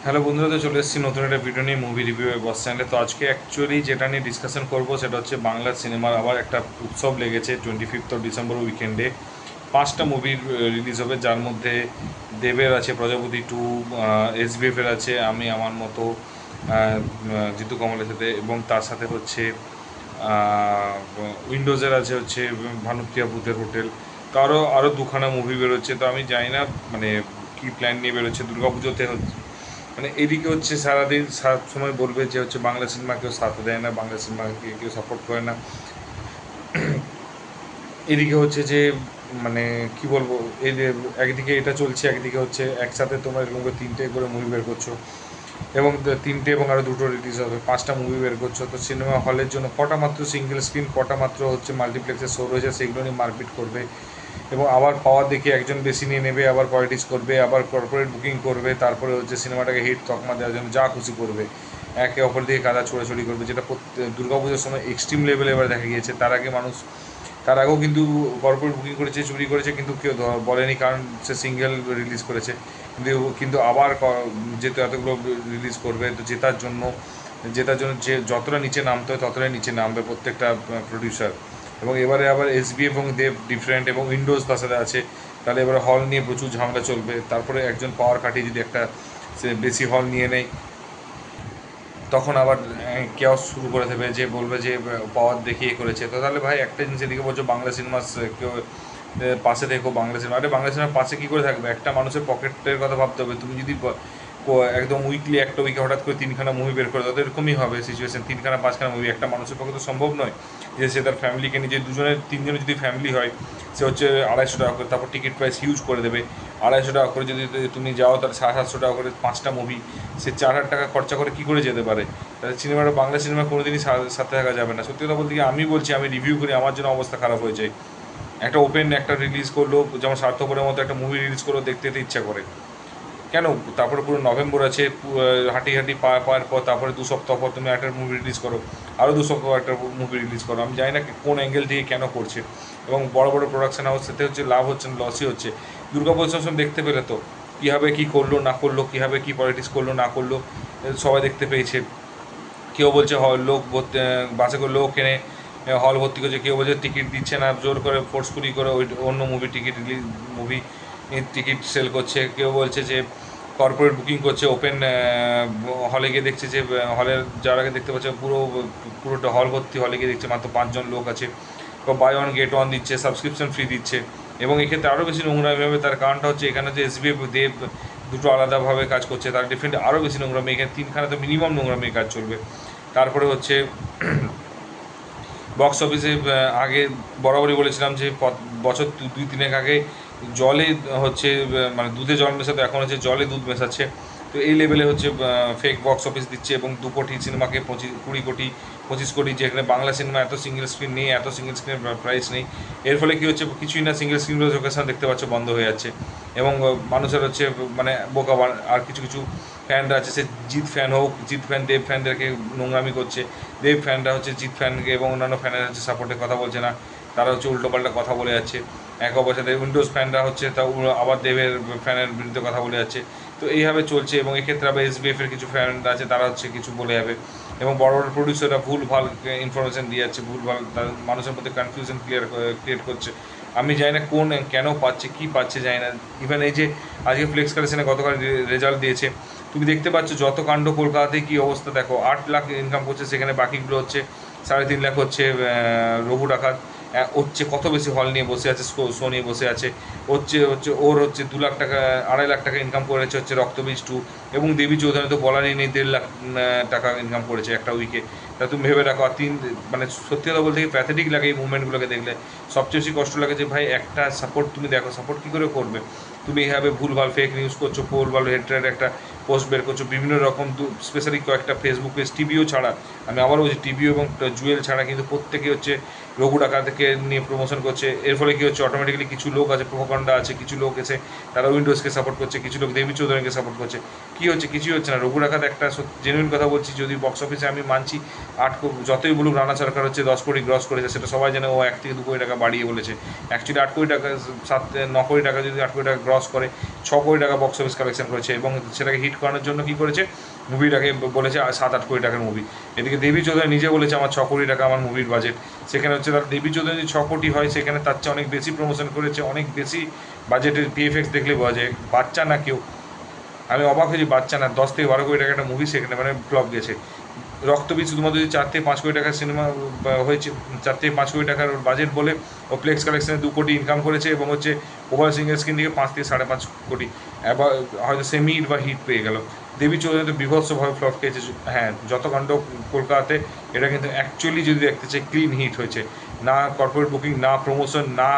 Hello বন্ধুরা, তো চলে এসেছি নতুন একটা ভিডিও নিয়ে, মুভি রিভিউ বস চ্যানেলে। তো আজকে অ্যাকচুয়ালি যেটা নিয়ে ডিসকাশন করবো সেটা হচ্ছে বাংলা সিনেমার আবার একটা উৎসব লেগেছে 25 ডিসেম্বর উইকেন্ডে। 5টা মুভির রিলিজ হবে, যার মধ্যে দেবের আছে প্রজাপতি 2, এসবিএফের আছে আমি আমার মতো, জিতু কমলের সাথে, এবং তার সাথে হচ্ছে উইন্ডোজের আছে হচ্ছে ভানুপ্রিয়া ভূতের হোটেল। তো আরও দুখানা মুভি বেরোচ্ছে। তো আমি জানি না মানে কী প্ল্যান নিয়ে বেরোচ্ছে দুর্গাপুজোতে হচ্ছে। মানে এদিকে হচ্ছে সারাদিন সব সময় বলবে যে হচ্ছে বাংলা সিনেমা কেউ সাথ দেয় না, বাংলা সিনেমাকে কেউ সাপোর্ট করে না। এদিকে হচ্ছে যে মানে কি বলবো, এই যে একদিকে এটা চলছে, একদিকে হচ্ছে একসাথে তোমরা এরকম করে 3টে করে মুভি বের করছো, এবং 3টে এবং আরও 2টো রিলিজ হবে, 5টা মুভি বের করছো। তো সিনেমা হলের জন্য কটা মাত্র সিঙ্গেল স্ক্রিন, কটা মাত্র হচ্ছে মাল্টিপ্লেক্সে শো রয়েছে, সেগুলো নিয়ে মারপিট করবে। এবং আবার পাওয়ার দেখে একজন বেশি নিয়ে নেবে, আবার পলিটিক্স করবে, আবার কর্পোরেট বুকিং করবে, তারপরে হচ্ছে সিনেমাটাকে হিট তকমা দেওয়ার জন্য যা খুশি করবে, একে অপর দিকে কাদা ছোড়াছড়ি করবে, যেটা দুর্গাপুজোর সময় এক্সট্রিম লেভেলে এবার দেখা গিয়েছে। তার আগে মানুষ, তার আগেও কিন্তু কর্পোরেট বুকিং করেছে, চুরি করেছে, কিন্তু কেউ বলেনি, কারণ সে সিঙ্গেল রিলিজ করেছে। কিন্তু কিন্তু আবার যেহেতু এতগুলো রিলিজ করবে, তো জেতার জন্য যে যতটা নিচে নামতে হয় ততটাই নিচে নামবে প্রত্যেকটা প্রডিউসার। এবং এবারে আবার এসবি এবং দেব ডিফারেন্ট, এবং উইন্ডোজ তার সাথে আছে। তাহলে এবারে হল নিয়ে প্রচুর ঝামেলা চলবে। তারপরে একজন পাওয়ার কাটিয়ে যদি একটা সে বেশি হল নিয়ে নেয়, তখন আবার কেওস শুরু করে দেবে, যে বলবে যে পাওয়ার দেখিয়ে করেছে। তো তাহলে ভাই একটা জিনিস এদিকে বলছো বাংলা সিনেমা কেউ পাশে দেখো, বাংলা সিনেমা, আরে বাংলা সিনেমার পাশে কী করে থাকবে? একটা মানুষের পকেটের কথা ভাবতে হবে। তুমি যদি একদম উইকলি একটা উইকে হঠাৎ করে 3খানা মুভি বের করে দাও, তো এরকমই হবে সিচুয়েশন। 3খানা 5খানা মুভি একটা মানুষের পক্ষে তো সম্ভব নয় যে সে তার ফ্যামিলিকে নিয়ে, যে দুজনের তিনজনের যদি ফ্যামিলি হয়, সে হচ্ছে 250 টাকা করে, তারপর টিকিট প্রাইস হিউজ করে দেবে। 250 টাকা করে যদি তুমি যাও, তাহলে 750 টাকা করে 5টা মুভি, সে 4,000 টাকা খরচা করে কী করে যেতে পারে? তাহলে সিনেমাটা, বাংলা সিনেমা কোনোদিনই সাথে থাকা যাবে না। সত্যি কথা বলতে কি, আমি বলছি, আমি রিভিউ করি, আমার জন্য অবস্থা খারাপ হয়ে যায়। একটা ওপেন একটা রিলিজ করলো, যেমন স্বার্থপরের মতো একটা মুভি রিলিজ করলো, দেখতে যেতে ইচ্ছা করে কেন? তারপরে পুরো নভেম্বর আছে, হাঁটি হাঁটি পাওয়ার পর তারপরে 2 সপ্তাহ পর তুমি একটা মুভি রিলিজ করো, আরও 2 সপ্তাহ একটা মুভি রিলিজ করো। আমি জানি না কোন অ্যাঙ্গেল দিয়ে কেন করছে। এবং বড় বড় প্রোডাকশন হাউস, সাথে হচ্ছে লাভ হচ্ছে না, লসই হচ্ছে। দুর্গাপুজোর দেখতে পেলে তো কীভাবে কী করলো না করলো, কীভাবে কী পলিটিক্স করলো না করলো, সবাই দেখতে পেয়েছে। কেউ বলছে লোক ভর্তি, বাসে করে লোক এনে হল ভর্তি করছে, কেউ বলছে টিকিট দিচ্ছে না, জোর করে ফোর্সফুলি করে ওই অন্য movie ticket release movie ticket sell করছে। কেউ বলছে যে কর্পোরেট বুকিং করছে, ওপেন হলে গিয়ে দেখছে যে হলের যারা দেখতে পাচ্ছে পুরোটা হল ভর্তি, হলে গিয়ে দেখছে মাত্র 5জন লোক আছে। বাই ওয়ান গেট ওয়ান দিচ্ছে, সাবস্ক্রিপশন ফ্রি দিচ্ছে। এবং এক্ষেত্রে আরও বেশি নোংরামি হবে। তার কারণটা হচ্ছে এখানে যে এসবিএফ দেব দুটো আলাদাভাবে কাজ করছে, তার ডিফারেন্ট আরও বেশি নোংরামি। এখানে 3খানা তো মিনিমাম নোংরামি কাজ চলবে। তারপরে হচ্ছে বক্স অফিসে, আগে বরাবরই বলেছিলাম যে বছর 2-3 আগে জলে হচ্ছে মানে দুধে জল মেশাতো, এখন হচ্ছে জলে দুধ মেশাচ্ছে। তো এই লেভেলে হচ্ছে ফেক বক্স অফিস দিচ্ছে, এবং 2 কোটি সিনেমাকে 20 কোটি 25 কোটি, যেখানে বাংলা সিনেমা এত সিঙ্গেল স্ক্রিন নেই, এত সিঙ্গেল স্ক্রিনের প্রাইস নেই। এর ফলে কী হচ্ছে, কিছুই না, সিঙ্গেল স্ক্রিনগুলো লোকেশন দেখতে পাচ্ছে বন্ধ হয়ে যাচ্ছে। এবং মানুষের হচ্ছে মানে বোকা আর কিছু কিছু ফ্যানরা আছে, সে জিৎ ফ্যান হোক, জিৎ ফ্যান দেব ফ্যানদেরকে নোংরামি করছে। দেব ফ্যানরা হচ্ছে জিৎ ফ্যানকে এবং অন্যান্য ফ্যানের হচ্ছে সাপোর্টে কথা বলছে না, তারা হচ্ছে উল্টোপাল্টা কথা বলে যাচ্ছে। এক অবস্থাতে উইন্ডোজ ফ্যানরা হচ্ছে তা আবার দেবের ফ্যানের বিরুদ্ধে কথা বলে যাচ্ছে। তো এইভাবে চলছে। এবং এক্ষেত্রে আবার এসবিএফের কিছু ফ্যানরা আছে, তারা হচ্ছে কিছু বলে যাবে। এবং বড় বড় প্রডিউসাররা ভুল ভাল ইনফরমেশান দিয়ে যাচ্ছে, ভুল ভাল তাদের মানুষের মধ্যে কনফিউশন ক্রিয়েট করছে। আমি জানি না কোন কেন পাচ্ছে, কী পাচ্ছে জানি না। ইভেন এই যে আজকে ফ্লেক্স কালেকশনে গতকাল রেজাল্ট দিয়েছে, তুমি দেখতে পাচ্ছ যত কাণ্ড, কলকাতাতে কী অবস্থা দেখো। 8 লাখ ইনকাম করছে, সেখানে বাকিগুলো হচ্ছে 3.5 লাখ হচ্ছে রঘু ডাকাত। হচ্ছে কত বেশি হল নিয়ে বসে আছে, শো নিয়ে বসে আছে। হচ্ছে হচ্ছে ওর হচ্ছে 2 লাখ টাকা, 2.5 লাখ টাকা ইনকাম করেছে হচ্ছে রক্তবীজ 2। এবং দেবী চৌধুরী তো বলারই নেই, 1.5 লাখ টাকা ইনকাম করেছে একটা উইকে। তা তুমি ভেবে রাখো। আর মানে সত্যি কথা বলতে গিয়ে প্যাথেটিক লাগে এই মুভমেন্টগুলোকে দেখলে। সবচেয়ে বেশি কষ্ট লাগে যে ভাই একটা সাপোর্ট তুমি দেখো, সাপোর্ট কী করে করবে? তুমি এইভাবে ভুলভাল ফেক নিউজ করছো, ভুলভাল হেডলাইনের একটা পোস্ট বের করছো বিভিন্ন রকম, স্পেশালি কয়েকটা ফেসবুক পেজ, টিভিও ছাড়া। আমি আবারও বলছি, টিভিও এবং জুয়েল ছাড়া কিন্তু প্রত্যেকে হচ্ছে রঘু ডাকাতকে নিয়ে প্রমোশন করছে। এর ফলে কী হচ্ছে, অটোমেটিক্যালি কিছু লোক আছে, প্রোপাগান্ডা আছে, কিছু লোক এসে তারা উইন্ডোজকে সাপোর্ট করছে, কিছু লোক দেবী চৌধুরীকে সাপোর্ট করছে। কী হচ্ছে, কিছুই হচ্ছে না। রঘু ডাকাত একটা জেনুইন কথা বলছি, যদি বক্স অফিসে আমি মানছি যতই বলুক রানা সরকার হচ্ছে 10 কোটি গ্রস করেছে, সেটা সবাই জানে, ও 1 থেকে 2 কোটি টাকা বাড়িয়ে বলেছে। অ্যাকচুয়ালি 8 কোটি টাকা, 9 কোটি টাকা যদি 8 কোটি টাকা গ্রস করে, 6 কোটি টাকা বক্স অফিস কালেকশন করেছে, এবং সেটাকে হিট হিট করানোর জন্য কী করেছে, মুভিটাকে বলেছে 7-8 কোটি টাকার মুভি। এদিকে দেবী চৌধুরী নিজে বলেছে আমার 6 কোটি টাকা আমার মুভির বাজেট। সেখানে হচ্ছে তার দেবী চৌধুরী যদি 6 কোটি হয়, সেখানে তার চেয়ে অনেক বেশি প্রমোশন করেছে, অনেক বেশি বাজেটের ভিএফএক্স দেখলে বোঝা যায়। বাচ্চা না কেউ, আমি অবাক হয়েছি, বাচ্চা না 10-12 কোটি টাকা একটা মুভি সেখানে মানে ফ্লপ গেছে। রক্তবীজ শুধুমাত্র যদি 4-5 কোটি টাকার সিনেমা হয়েছে, 4-5 কোটি টাকার বাজেট বলে ও প্লেক্স কালেকশনে 2 কোটি ইনকাম করেছে, এবং হচ্ছে ওভার সিঙ্গেল স্ক্রিন থেকে 5-5.5 কোটি, এবার হয়তো সেমি হিট বা হিট পেয়ে গেল। দেবী চৌধুরী তো বিভৎসভাবে ফ্লপ খেয়েছে। হ্যাঁ, যত কাণ্ড কলকাতাতে, এটা কিন্তু অ্যাকচুয়ালি যদি দেখতে চাই ক্লিন হিট হয়েছে, না কর্পোরেট বুকিং, না প্রমোশন, না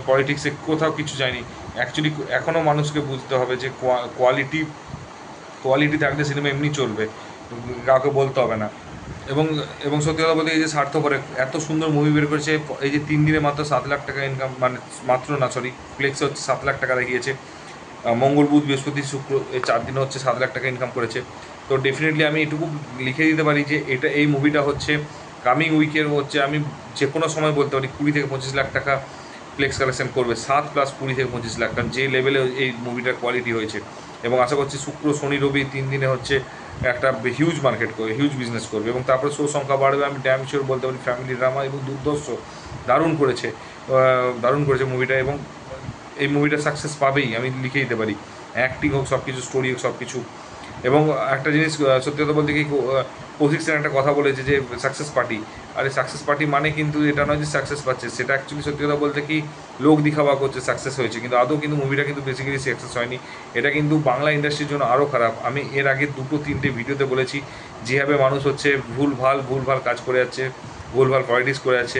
পলিটিক্সে কোথাও কিছু যায়নি। অ্যাকচুয়ালি এখনও মানুষকে বুঝতে হবে যে কোয়ালিটি থাকলে সিনেমা এমনি চলবে, কাউকে বলতে হবে না। এবং এবং সত্যি কথা বলতে, এই যে স্বার্থপরে এত সুন্দর মুভি বের করেছে, এই যে 3 দিনে মাত্র 7 লাখ টাকা ইনকাম, মানে মাত্র না সরি, ফ্লেক্সে হচ্ছে 7 লাখ টাকা দেখিয়েছে। মঙ্গল, বুধ, বৃহস্পতি, শুক্র, এই 4 দিনে হচ্ছে 7 লাখ টাকা ইনকাম করেছে। তো ডেফিনেটলি আমি এটুকু লিখে দিতে পারি যে এই মুভিটা হচ্ছে কামিং উইকের হচ্ছে, আমি যে কোনো সময় বলতে পারি 20-25 লাখ টাকা ফ্লেক্স কালেকশন করবে, 7+, 20-25 লাখ, কারণ যে লেভেলে এই মুভিটার কোয়ালিটি হয়েছে। এবং আশা করছি শুক্র, শনি, রবি 3 দিনে হচ্ছে একটা হিউজ মার্কেট করবে, হিউজ বিজনেস করবে, এবং তারপরে শো সংখ্যা বাড়বে। আমি ড্যাম শিওর বলতে পারি ফ্যামিলি ড্রামা এবং দুর্ধর্ষ, দারুণ করেছে মুভিটা, এবং এই মুভিটা সাকসেস পাবেই, আমি লিখে দিতে পারি। অ্যাক্টিং হোক, সব কিছু, স্টোরি হোক, সব কিছু। এবং একটা জিনিস সত্যি কথা বলতে কি, কৌশিক সেন একটা কথা বলেছে যে সাকসেস পার্টি, আরে সাকসেস পার্টি মানে কিন্তু এটা নয় যে সাকসেস পাচ্ছে, সেটা অ্যাকচুয়ালি সত্যি কথা বলতে কি লোক দেখাওয়া করছে সাকসেস হয়েছে, কিন্তু আদৌ কিন্তু মুভিটা কিন্তু বেসিক্যালি সাকসেস হয়নি। এটা কিন্তু বাংলা ইন্ডাস্ট্রির জন্য আরও খারাপ। আমি এর আগে 2-3টে ভিডিওতে বলেছি যেভাবে মানুষ হচ্ছে ভুলভাল কাজ করে যাচ্ছে, ভুলভাল পলিটিক্স করে যাচ্ছে,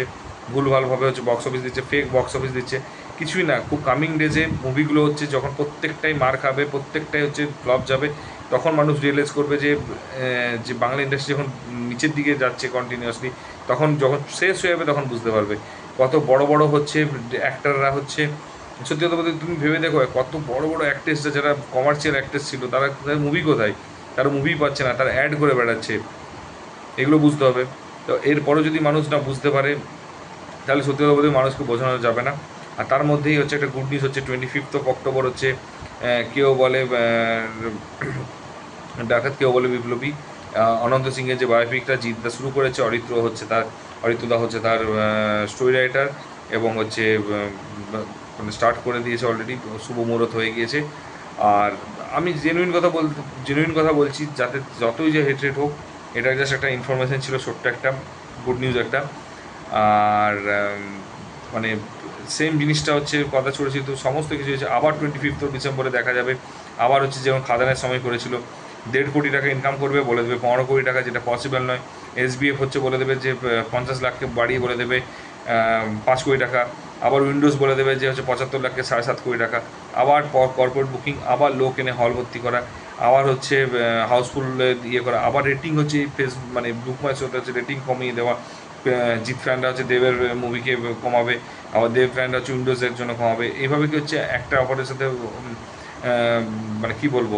ভুলভালভাবে হচ্ছে বক্স অফিস দিচ্ছে, ফেক বক্স অফিস দিচ্ছে। কিছুই না, খুব কামিং ডেজে মুভিগুলো হচ্ছে যখন প্রত্যেকটাই মার খাবে, প্রত্যেকটাই হচ্ছে ফ্লপ যাবে, তখন মানুষ রিয়েলাইজ করবে যে বাংলা ইন্ডাস্ট্রি যখন নিচের দিকে যাচ্ছে কন্টিনিউয়াসলি, তখন যখন শেষ হয়ে যাবে তখন বুঝতে পারবে কত বড় বড় হচ্ছে অ্যাক্টাররা হচ্ছে। সত্যি কথা বলতে তুমি ভেবে দেখো, কত বড় বড় অ্যাক্ট্রেসরা যারা কমার্শিয়াল অ্যাক্ট্রেস ছিল, তারা মুভি কোথায়, তারা মুভি পাচ্ছে না, তারা অ্যাড করে বেড়াচ্ছে। এগুলো বুঝতে হবে। তো এরপরও যদি মানুষ না বুঝতে পারে, তাহলে সত্যি কথা বলতে মানুষকে বোঝানো যাবে না। আর তার মধ্যেই হচ্ছে একটা গুড নিউজ হচ্ছে, 25 অক্টোবর হচ্ছে কেউ বলে ডাকাত, কেউ বলে বিপ্লবী, অনন্ত সিংয়ের যে বায়োপিকটা জিতদা শুরু করেছে, অরিত্রদা হচ্ছে তার স্টোরি রাইটার, এবং হচ্ছে মানে স্টার্ট করে দিয়েছে অলরেডি, শুভ মুহূর্ত হয়ে গিয়েছে। আর আমি জেনুইন কথা বলছি, যাতে যতই যে হেট হোক, এটা জাস্ট একটা ইনফরমেশান ছিল, ছোট্ট একটা গুড নিউজ একটা। আর মানে সেম জিনিসটা হচ্ছে কথা ছড়েছিল, তো সমস্ত কিছু হচ্ছে আবার 25 ডিসেম্বরে দেখা যাবে। আবার হচ্ছে যেমন খাদানের সময় করেছিল, 1.5 কোটি টাকা ইনকাম করবে, বলে দেবে 15 কোটি টাকা, যেটা পসিবল নয়। এসবিএফ হচ্ছে বলে দেবে যে 50 লাখকে বাড়িয়ে বলে দেবে 5 কোটি টাকা। আবার উইন্ডোজ বলে দেবে যে হচ্ছে 75 লাখকে 7.5 কোটি টাকা। আবার কর্পোরেট বুকিং, আবার লোক এনে হল ভর্তি করা, আবার হচ্ছে হাউসফুল ইয়ে করা, আবার রেটিং হচ্ছে মানে বুক মাই শোতে হচ্ছে রেটিং কমিয়ে দেওয়া। জিৎ ফ্যানরা হচ্ছে দেবের মুভিকে কমাবে, আবার দেব ফ্যানরা হচ্ছে উইন্ডোজের জন্য কমাবে। এইভাবে কি হচ্ছে একটা অপরের সাথে মানে কি বলবো,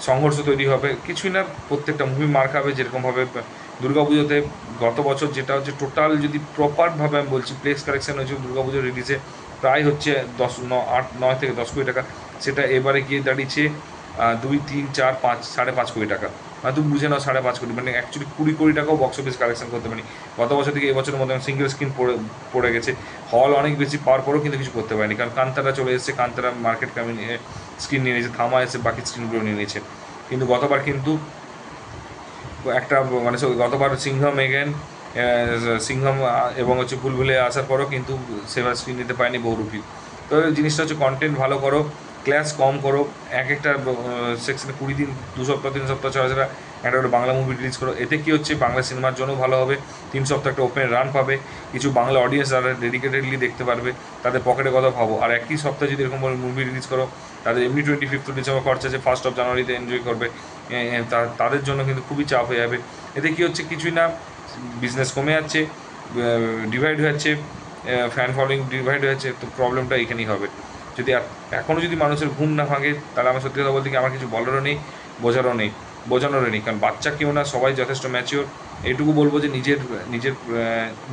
সংঘর্ষ তৈরি হবে। কিছুই না, প্রত্যেকটা মুভি মার খাবে। যেরকমভাবে দুর্গাপুজোতে গত বছর যেটা হচ্ছে টোটাল, যদি প্রপারভাবে আমি বলছি, প্লেক্স কালেকশন হয়েছিল দুর্গাপুজোর রিলিজে প্রায় হচ্ছে 9 থেকে 10 কোটি টাকা, সেটা এবারে গিয়ে দাঁড়িয়েছে 2, 3, 4, 5, 5.5 কোটি টাকা। মানে তুমি বুঝে নাও 5.5 কোটি, মানে অ্যাকচুয়ালি 20 কোটি টাকাও বক্স অফিস কালেকশন করতে পারি। গত বছর থেকে এবছরের মধ্যে সিঙ্গেল স্ক্রিন পড়ে গেছে, হল অনেক বেশি পাওয়ার পরেও কিন্তু কিছু করতে পারেনি, কারণ কান্তারা চলে এসেছে, কান্তারা মার্কেট স্ক্রিন নিয়ে নিয়েছে, থামা এসে বাকি স্ক্রিনগুলো নিয়ে নিয়েছে। কিন্তু গতবার কিন্তু একটা মানে গতবার সিংহম এবং হচ্ছে ভুলভুলে আসার পরও কিন্তু সেভার স্ক্রিন নিতে পারেনি বহুরূপী। তো জিনিসটা হচ্ছে কন্টেন্ট ভালো করো, ক্লাস কম করো, একটা সেকশনে 20 দিন, 2 সপ্তাহ, 3 সপ্তাহ ছাড়া একটা করে বাংলা মুভি রিলিজ করো। এতে কী হচ্ছে, বাংলা সিনেমার জন্য ভালো হবে, 3 সপ্তাহ একটা ওপেন রান পাবে, কিছু বাংলা অডিয়েন্স যারা ডেডিকেটেডলি দেখতে পারবে, তাদের পকেটে কথা ভাবো। আর একই সপ্তাহে যদি এরকম মুভি রিলিজ করো, তাদের এমনি 25 ডিসেম্বর খরচা আছে, 1 জানুয়ারিতে এনজয় করবে, তাদের জন্য কিন্তু খুবই চাপ হয়ে যাবে। এতে কী হচ্ছে, কিছুই না, বিজনেস কমে যাচ্ছে, ডিভাইড হয়ে যাচ্ছে, ফ্যান ফলোয়িং ডিভাইড হয়ে যাচ্ছে। তো প্রবলেমটা এখানেই হবে। যদি এখনও যদি মানুষের ঘুম না ভাঙে, তাহলে আমার সত্যি কথা বলতে কি আমার কিছু বলারও নেই, বোঝানোরও নেই, কারণ বাচ্চা কেউ না, সবাই যথেষ্ট ম্যাচিওর। এইটুকু বলবো যে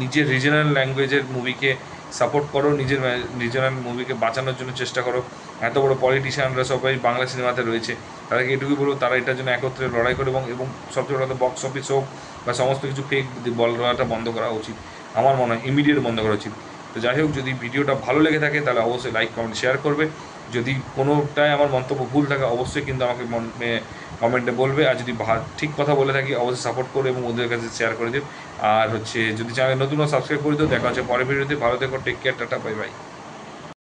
নিজের রিজনাল ল্যাঙ্গুয়েজের মুভিকে সাপোর্ট করো, নিজের রিজনাল মুভিকে বাঁচানোর জন্য চেষ্টা করো। এত বড় পলিটিশিয়ানরা সবাই বাংলা সিনেমাতে রয়েছে, তাদেরকে এটুকুই বলবো, তারা এটার জন্য একত্রে লড়াই করে এবং সবচেয়ে বড় কথা বক্স অফিস হোক বা সমস্ত কিছু ফেক বলাটা বন্ধ করা উচিত, আমার মনে হয় ইমিডিয়েট বন্ধ করা উচিত। তো যাই হোক, যদি ভিডিওটা ভালো লেগে থাকে তাহলে অবশ্যই লাইক কমেন্ট শেয়ার করবে। যদি কোনোটাই আমার মন্তব্য ভুল থাকে অবশ্যই কিন্তু আমাকে কমেন্টে বলবে। আর যদি ঠিক কথা বলে থাকি অবশ্যই সাপোর্ট করবে এবং ওদের কাছে শেয়ার করে দিও। আর যদি চ্যানেল নতুন সাবস্ক্রাইব করে দিও। দেখা হচ্ছে পরের ভিডিওতে। ভালো থেকো, take care, tata, bye by.